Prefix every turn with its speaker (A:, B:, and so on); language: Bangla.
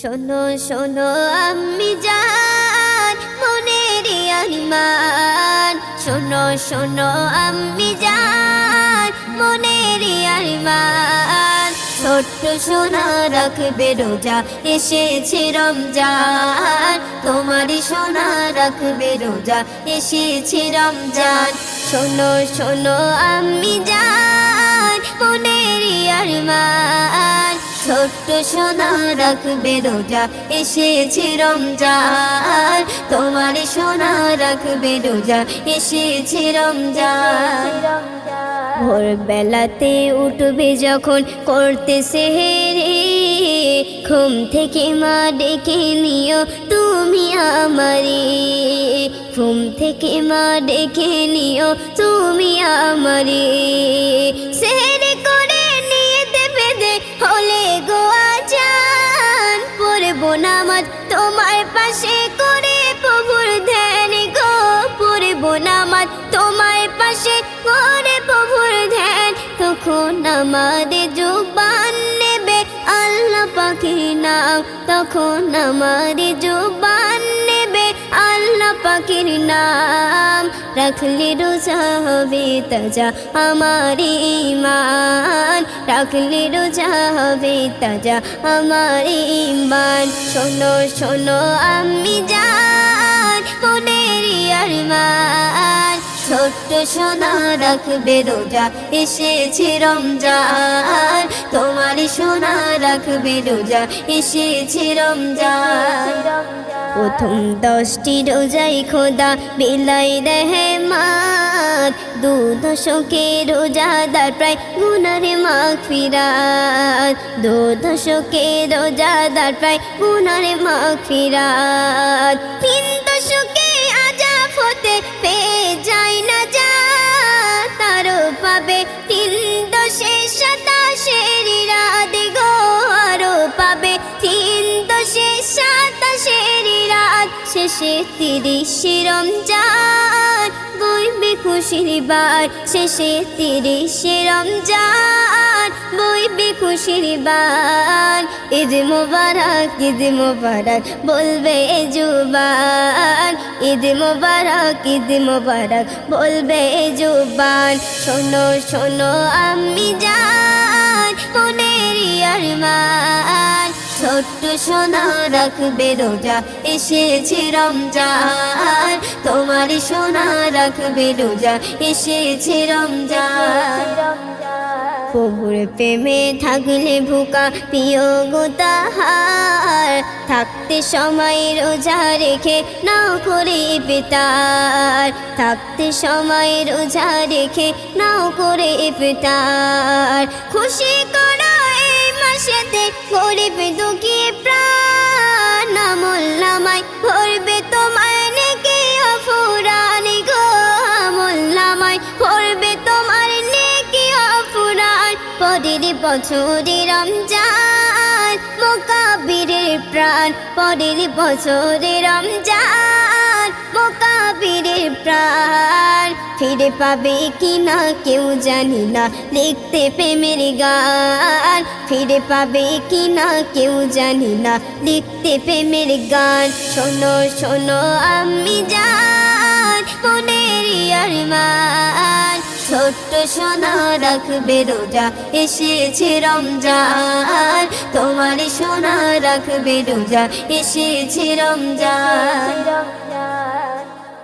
A: শোনো শোনো আম্মি জান মনের আরমান, শোনো শোনো আম্মি জান মনের আরমান। ছোট্ট সোনা রাখবে রোজা, এসেছে রমজান, তোমারই সোনা রাখবে রোজা, এসেছে রমজান। শোনো শোনো আম্মি জান মনের আরমান, ছোট্ট সোনা রাখবে রোজা, এসেছে রমজান, তোমারই সোনা রাখবে রোজা, এসেছে রমজান। ভোরবেলাতে উঠবে যখন করতে সেহরি, ঘুম থেকে মা ডেকে নিও তুমি আমারে, ঘুম থেকে মা ডেকে নিও তুমি আমারে। সেহরি করে নিয়ে দেবে দে হলে গো আজান, পড়বো নামাজ তোমার পাশে করে প্রভুর ধ্যান গো, পড়বো নামাজ তোমার পাশে করে প্রভুর ধ্যান। তখন আমাদের জুবান নেবে আল্লাহ পাকের নাম, তখন আমাদের জুবান নেবে আল্লাহ পাকের নাম। রাখলে রোজা হবে তাজা আমার ঈমান, রাখলে রোজা হবে তাজা আমার ঈমান। শোনো শোনো আম্মি জান মনের আরমান, ছোট্ট সোনা রাখবে রোজা, এসেছে রমজান, তোমারই সোনা রাখবে রোজা, এসেছে রমজান। প্রথম 10টি রোজাই খোদা বিলাই রহমত, 2 দশকে রোজাদার প্রায় গুনার মাগফিরাত, 2 দশকে রোজাদার প্রায় গুনার মাগফিরাত, 3 দশকে আজাব হতে পেয়ে যায় না যা, তারও পাবে 3 দশে 27 রাত গো, আরও পাবে 3 দশে 27 রাত, শেষে 30 রমজান বইবে খুশির বার, শেষে 30 রমজান বইবে খুশির বার। ঈদ মোবারক ঈদ মোবারক বলবে জুবান, ঈদ মোবারক ঈদ মোবারক বলবে জুবান। শোনো শোনো আম্মি জান মনের আরমান, ছোট্ট সোনা রাখবে রোজা, এসেছে রমজান, তোমারই সোনা রাখবে রোজা, এসেছে রমজান। প্রভুর প্রেমে থাকলে ভুকা প্রিয় গো তাহার, থাকতে সময় রোজা রেখে নাও করে ইফতার, থাকতে সময় রোজা রেখে নাও করে ইফতার। খুশি করো এই মাসেতে গরিব দুঃখী প্রাণ, আমল নামায় ভরবে তোমার নেকি অফুরান গো, আমল নামায় ভরবে তোমার নেকি অফুরান। পরের বছরে রমজান মুকাবিরের প্রাণ, পরের বছরে রমজান মুকাবিরের প্রাণ। ফিরে পাবে কিনা কেউ জানি না, লিখতে প্রেমের গান, ফিরে পাবে কিনা কেউ জানি না, লিখতে প্রেমের গান। শোনো শোনো আম্মি জান মনের আরমান, ছোট্ট সোনা রাখবে রোজা, এসেছে রমজান, তোমারই সোনা রাখবে রোজা, এসেছে রমজান।